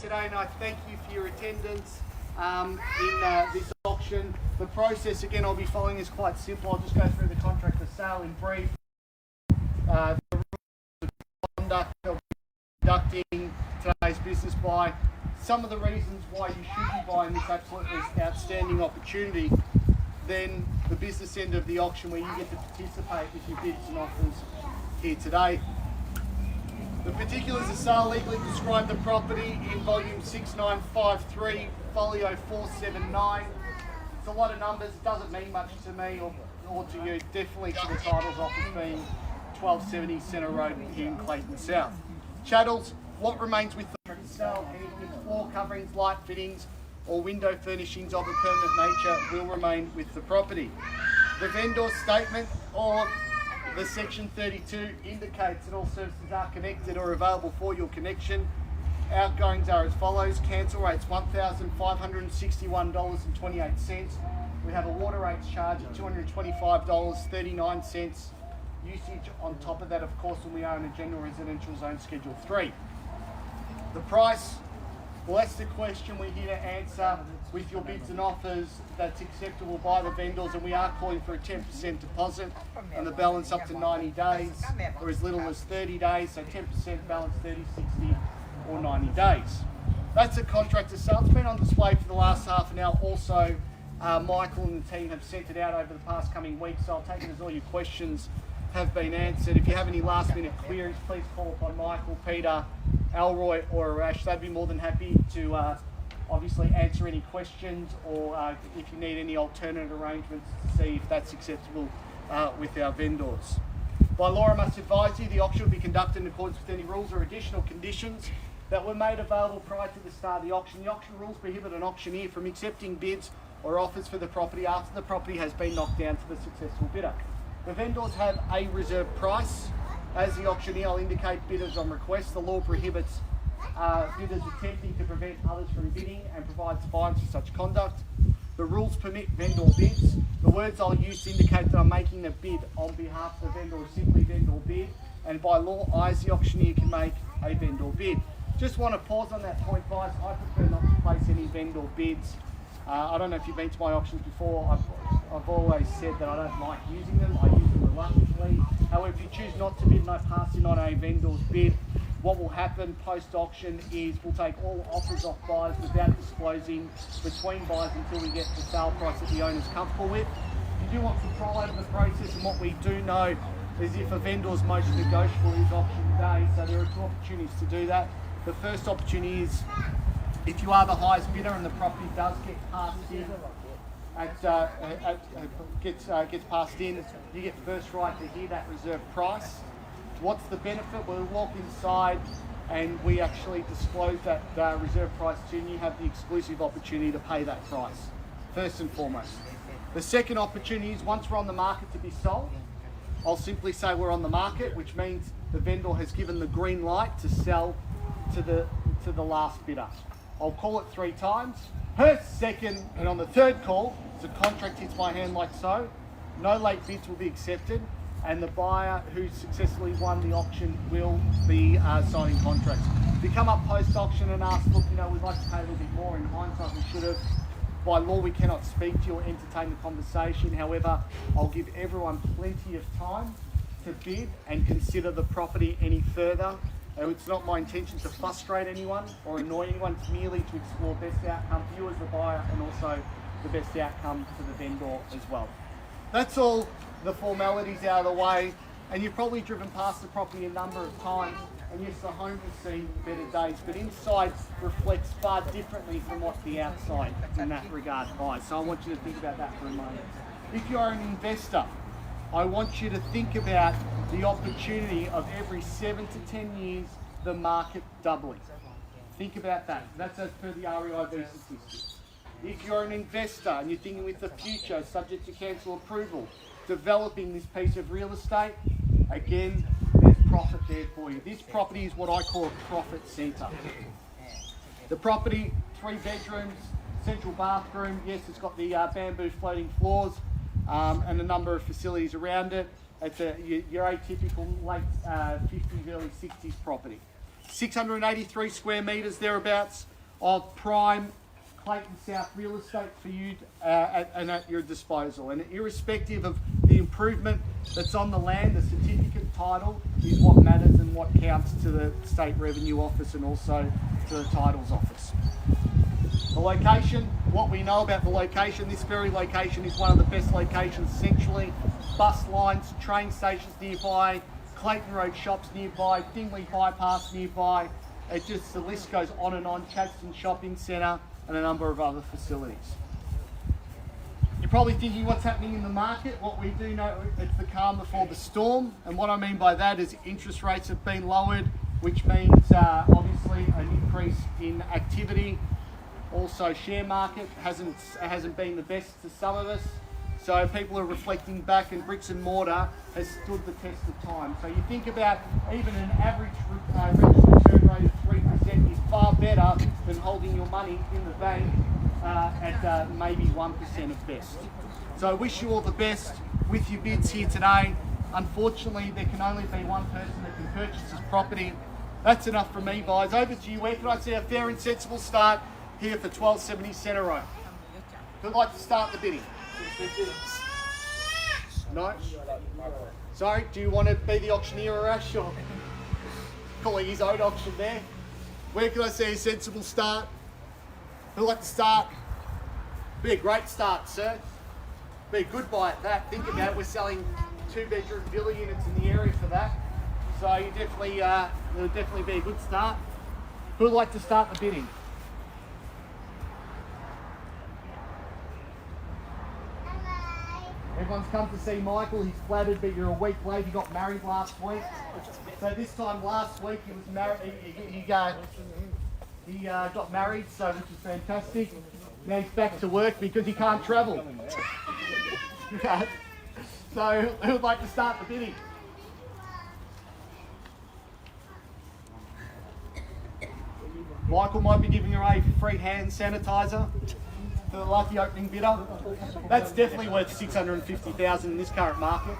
today, and I thank you for your attendance in this auction. The process, again, I'll be following is quite simple. I'll just go through the contract of sale in brief, the rules of conduct of conducting today's business by, some of the reasons why you should be buying this absolutely outstanding opportunity, then the business end of the auction where you get to participate with your bids and offers here today. The particulars of sale legally describe the property in volume 6953, folio 479. It's a lot of numbers, it doesn't mean much to me or to you, definitely to the titles office being 1270 Centre Road here in Clayton South. Chattels, what remains with the sale, anything floor coverings, light fittings or window furnishings of a permanent nature will remain with the property. The vendor's statement or the section 32 indicates that all services are connected or available for your connection. Outgoings are as follows. Cancel rates $1,561.28. We have a water rates charge of $225.39. Usage on top of that, of course, when we are in a general residential zone Schedule 3. The price, well, that's the question we're here to answer with your bids and offers that's acceptable by the vendors, and we are calling for a 10% deposit and the balance up to 90 days or as little as 30 days, so 10% balance 30, 60 or 90 days. That's a contract to sale. It's been on display for the last half an hour. Also, Michael and the team have sent it out over the past coming weeks, so I'll take it as all your questions have been answered. If you have any last minute queries, please call upon Michael, Peter, Alroy or Arash. They'd be more than happy to obviously answer any questions or if you need any alternate arrangements to see if that's acceptable with our vendors. By law, I must advise you the auction will be conducted in accordance with any rules or additional conditions that were made available prior to the start of the auction. The auction rules prohibit an auctioneer from accepting bids or offers for the property after the property has been knocked down to the successful bidder. The vendors have a reserve price. As the auctioneer, I'll indicate bidders on request. The law prohibits bidders attempting to prevent others from bidding and provides fines for such conduct. The rules permit vendor bids. The words I'll use to indicate that I'm making a bid on behalf of the vendor is simply vendor bid, and by law, I as the auctioneer can make a vendor bid. Just want to pause on that point, guys. I prefer not to place any vendor bids. I don't know if you've been to my auctions before. I've always said that I don't like using them. I use them reluctantly. However, if you choose not to bid and I pass in on a vendor's bid, what will happen post-auction is we'll take all offers off buyers without disclosing between buyers until we get the sale price that the owner's comfortable with. You do want control over the process, and what we do know is if a vendor's most negotiable is auction day, so there are two opportunities to do that. The first opportunity is if you are the highest bidder and the property does get passed in, gets passed in, you get first right to hear that reserve price. What's the benefit? We'll walk inside and we actually disclose that reserve price to you, and you have the exclusive opportunity to pay that price, first and foremost. The second opportunity is once we're on the market to be sold, I'll simply say we're on the market, which means the vendor has given the green light to sell to the last bidder. I'll call it 3 times. First, second, and on the third call, the contract hits my hand like so. No late bids will be accepted, and the buyer who successfully won the auction will be signing contracts. If you come up post-auction and ask, look, we'd like to pay a little bit more, in hindsight we should have. By law, we cannot speak to you or entertain the conversation. However, I'll give everyone plenty of time to bid and consider the property any further. It's not my intention to frustrate anyone or annoy anyone. It's merely to explore best outcome for you as the buyer and also the best outcome for the vendor as well. That's all the formalities out of the way, and you've probably driven past the property a number of times, and yes, the home has seen better days, but inside reflects far differently from what the outside in that regard buys. So I want you to think about that for a moment. If you are an investor, I want you to think about the opportunity of every 7 to 10 years, the market doubling. Think about that. That's as per the REIV statistics. If you're an investor and you're thinking with the future, subject to council approval, developing this piece of real estate, again, there's profit there for you. This property is what I call a profit centre. The property, 3 bedrooms, central bathroom. Yes, it's got the bamboo floating floors and a number of facilities around it. It's your atypical late 50s, early 60s property. 683 square metres thereabouts. of prime Clayton South real estate for you at your disposal. And irrespective of the improvement that's on the land, the certificate title is what matters and what counts to the State Revenue Office and also to the Titles Office. The location, what we know about the location, this very location is one of the best locations centrally. Bus lines, train stations nearby, Clayton Road shops nearby, Dingley Bypass nearby. The list goes on and on. Chadston Shopping Centre and a number of other facilities. You're probably thinking what's happening in the market. What we do know, it's the calm before the storm. And what I mean by that is interest rates have been lowered, which means obviously an increase in activity. Also, share market hasn't been the best to some of us. So people are reflecting back, and bricks and mortar has stood the test of time. So you think about even an average rental return rate of 3% is far better than holding your money in the bank at maybe 1% at best. So I wish you all the best with your bids here today. Unfortunately, there can only be one person that can purchase this property. That's enough from me, guys. Over to you. Where can I see a fair and sensible start here for 1270 Centre Road? Who'd like to start the bidding? No? Sorry, do you want to be the auctioneer, Ash, or calling his own auction there? Where can I see a sensible start? Who'd like to start? Be a great start, sir. Be a good buy at that. Think about it, we're selling 2-bedroom villa units in the area for that. So you definitely, it'll definitely be a good start. Who'd like to start the bidding? Everyone's come to see Michael. He's flattered, but you're a week late. He got married last week. So this time last week he was married. He got married, so which is fantastic. Now he's back to work because he can't travel. So who would like to start the bidding? Michael might be giving away free hand sanitizer for the lucky opening bidder. That's definitely worth $650,000 in this current market.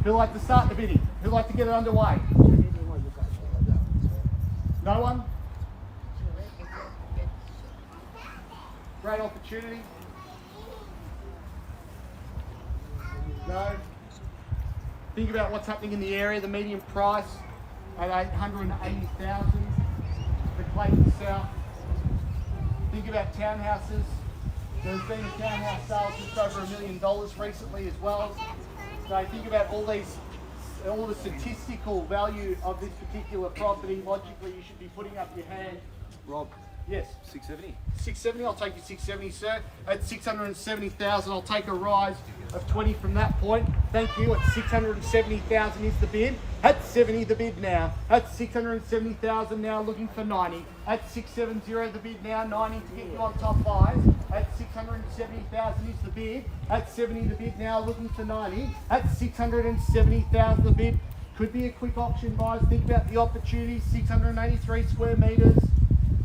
Who'd like to start the bidding? Who'd like to get it underway? No one? Great opportunity. No? Think about what's happening in the area. The median price at $880,000 for Clayton South. Think about townhouses. There's been a townhouse sale just over $1 million recently as well. So think about all the statistical value of this particular property. Logically, you should be putting up your hand. Rob. Yes. 670. 670. I'll take you 670, sir. At 670,000, I'll take a rise of 20 from that point. Thank you. At 670,000 is the bid. At 70 the bid now. At 670,000 now, looking for 90. At 670 the bid now, 90 to get you on top buys. At 670,000 is the bid. At 70 the bid now, looking for 90. At 670,000 the bid. Could be a quick auction, guys. Think about the opportunity. 683 square metres.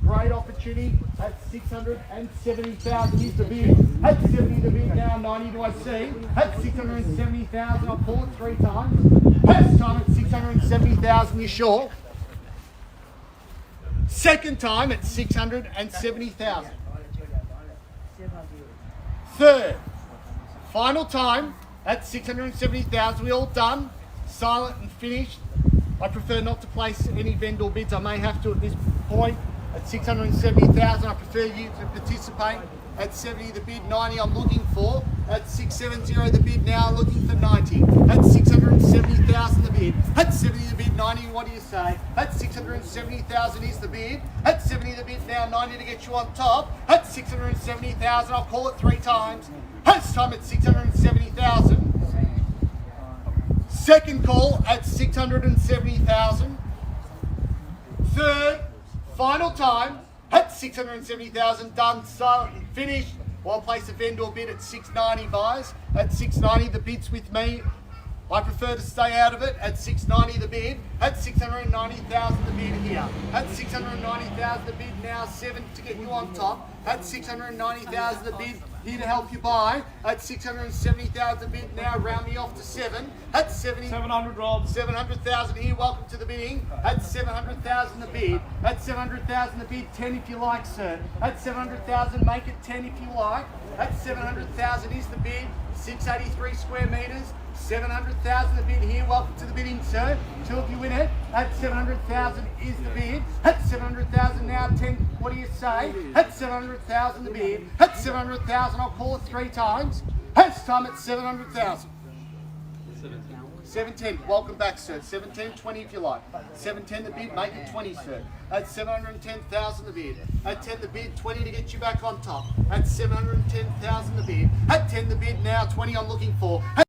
Great opportunity. At 670,000 is the bid. At 70 the bid now, 90 do I see. At 670,000, I'll call it 3 times. First time at 670,000, you sure? Second time at 670,000. Third, final time at 670,000. We all done, silent and finished. I prefer not to place any vendor bids. I may have to at this point. At 670,000, I prefer you to participate. At 70 the bid, 90 I'm looking for. At 670 the bid now, looking for 90. At 670,000 the bid. At 70 the bid, 90, what do you say? At 670,000 is the bid. At 70 the bid now, 90 to get you on top. At 670,000, I'll call it 3 times. First time at 670,000. Second call at 670,000. Third, final time at 670,000, done, silent and finished. Well, I'll place a vendor bid at 690, buys. At 690 the bid's with me. I prefer to stay out of it. At 690 the bid. At 690,000 the bid here. At 690,000 the bid now, 7 to get you on top. At 690,000 the bid, here to help you buy at 670,000 bid now, round me off to 7 at 70. 700, Rob. 700,000 here, welcome to the bidding. At 700,000 the bid. At 700,000 the bid, 10 if you like, sir. At 700,000, make it 10 if you like. At 700,000 is the bid. 683 square metres. 700,000 the bid here, welcome to the bidding, sir. 2 of you win it. At 700,000 is the bid. At 700,000 now, 10, what do you say? At 700,000 the bid. At 700,000, I'll call it 3 times. It's time at 700,000. 710, welcome back, sir. 710, 20 if you like. 710 the bid, make it 20, sir. At 710,000 the bid. At 10 the bid, 20 to get you back on top. At 710,000 the bid. At 10 the bid now, 20 I'm looking for. At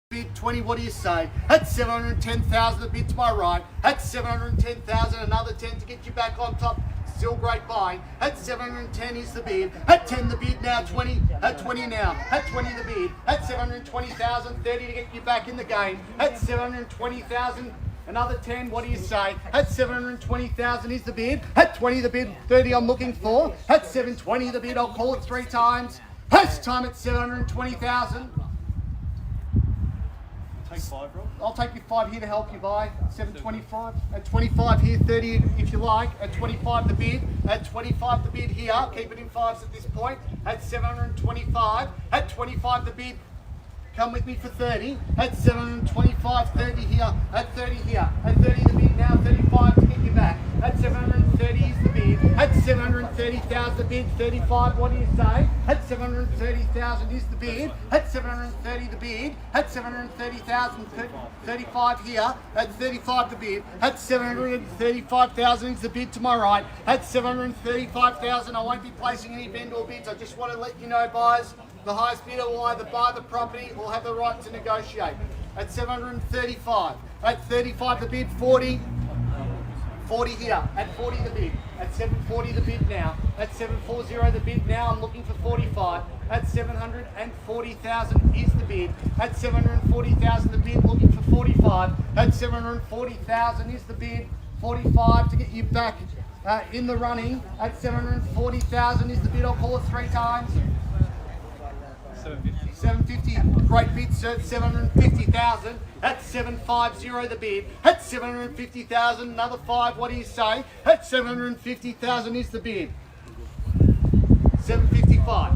bid 20, what do you say? At 710,000 the bid to my right. At 710,000, another 10 to get you back on top. Still great buying. At 710 is the bid. At 10 the bid now, 20. At 20 now. At 20 the bid. At 720,000, 30 to get you back in the game. At 720,000, another 10, what do you say? At 720,000 is the bid. At 20 the bid, 30 I'm looking for. At 720 the bid, I'll call it 3 times. It's time at 720,000. Take 5, Rob. I'll take you 5 here to help you buy. 725. At 25 here, 30 if you like. At 25 the bid. At 25 the bid here. Keep it in 5s at this point. At 725. At 25 the bid. Come with me for 30. At 725, 30 here. At 30 here. At 30 the bid now. 35 to get you back. At 730 is the bid. At 730,000 the bid. 35, what do you say? At 730,000 is the bid. At 730 the bid. At 730,000, 35 here. At 35 the bid. At 735,000 is the bid to my right. At 735,000, I won't be placing any vendor bids. I just want to let you know, buyers, the highest bidder will either buy the property or have the right to negotiate. At 735. At 35 the bid, 40. 40 here. At 40 the bid. At 740 the bid now. At 740 the bid now. I'm looking for 45. At 740,000 is the bid. At 740,000 the bid, looking for 45. At 740,000 is the bid. 45 to get you back in the running. At 740,000 is the bid. I'll call it 3 times. 750. 750, great bid, sir. 750,000. At 750 the bid. At 750,000, another 5. What do you say? At 750,000 is the bid. 755.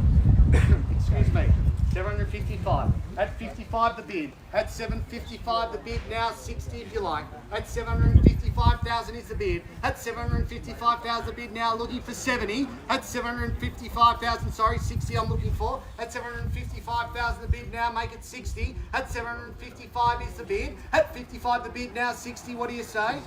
Excuse me. 755. At 55 the bid. At 755 the bid now, 60 if you like. At 755,000 is the bid. At 755,000 the bid now, looking for 70. At 755,000, sorry, 60 I'm looking for. At 755,000 the bid now, make it 60. At 755 is the bid. At 55 the bid now, 60, what do you say?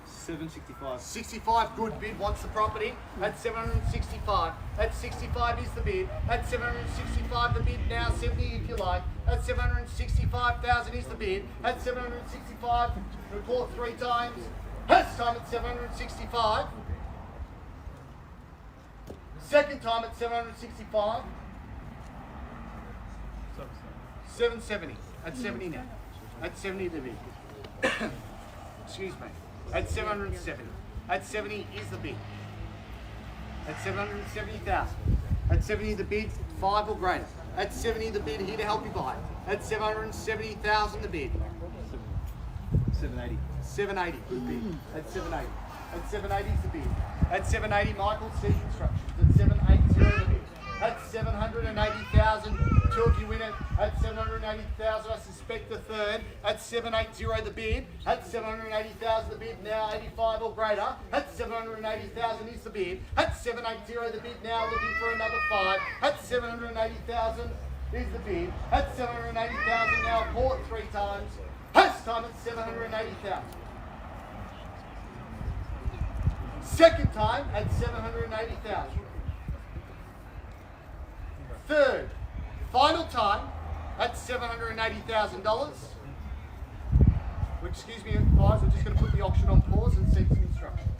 765. 65, good bid, wants the property. At 765. At 65 is the bid. At 765 the bid now, 70 if you like. At 765,000 is the bid. At 765, report 3 times. First time at 765. Second time at 765. 770. At 70 now. At 70 the bid. Excuse me. At 770. At 70 is the bid. At 770,000. At 70 the bid, 5 or greater. At 70 the bid, here to help you buy. At 770,000 the bid. 780. 780, good bid. At 780. At 780 is the bid. At 780, Michael, see instructions. At 780 the bid. At 780,000, 2 of you win it. At 780,000, I suspect the third. At 780 the bid. At 780,000 the bid now, 85 or greater. At 780,000 is the bid. At 780 the bid now, looking for another 5. At 780,000 is the bid. At 780,000 now, call it 3 times. First time at 780,000. Second time at 780,000. Third, final time at $780,000. Excuse me, guys, I'm just going to put the auction on pause and seek some instructions.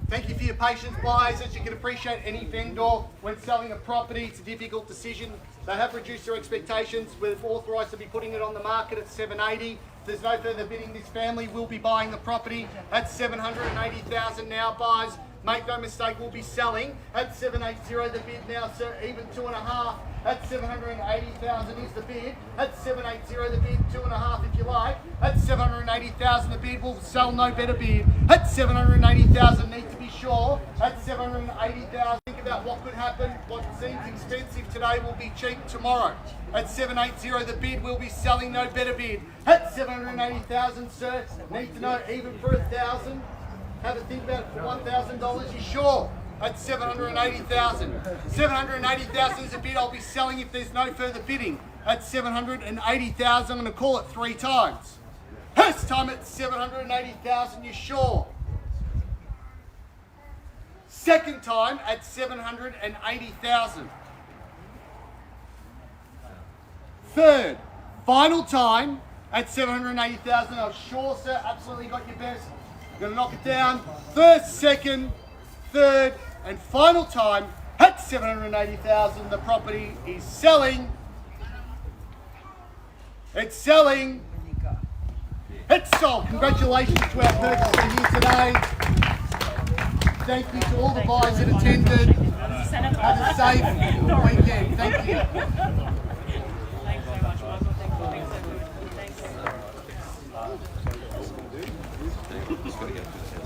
Thank you for your patience, buyers. As you can appreciate, any vendor, when selling a property, it's a difficult decision. They have reduced their expectations. We've authorised to be putting it on the market at $780,000. If there's no further bidding, this family will be buying the property at $780,000 now, buyers. Make no mistake, we'll be selling at $780,000 the bid now, sir, even 2.5. At $780,000 is the bid. At $780,000 the bid, 2.5 if you like. At $780,000 the bid, we'll sell no better bid. At $780,000, need to be sure. At $780,000, think about what could happen. What seems expensive today will be cheap tomorrow. At $780,000 the bid, we'll be selling no better bid. At $780,000, sir, need to know even for $1,000. Have a think about it for $1,000, you sure? At $780,000. $780,000 is a bid I'll be selling if there's no further bidding. At $780,000, I'm going to call it 3 times. First time at $780,000, you sure? Second time at $780,000. Third, final time at $780,000. I'm sure, sir, absolutely got your best. Gonna knock it down. First, second, third, and final time at $780,000. The property is selling. It's selling. It's sold. Congratulations to our purchaser here today. Thank you to all the buyers that attended. Have a safe weekend. Thank you. Thanks so much, Michael. Thanks so much. Thanks. Just got to get to the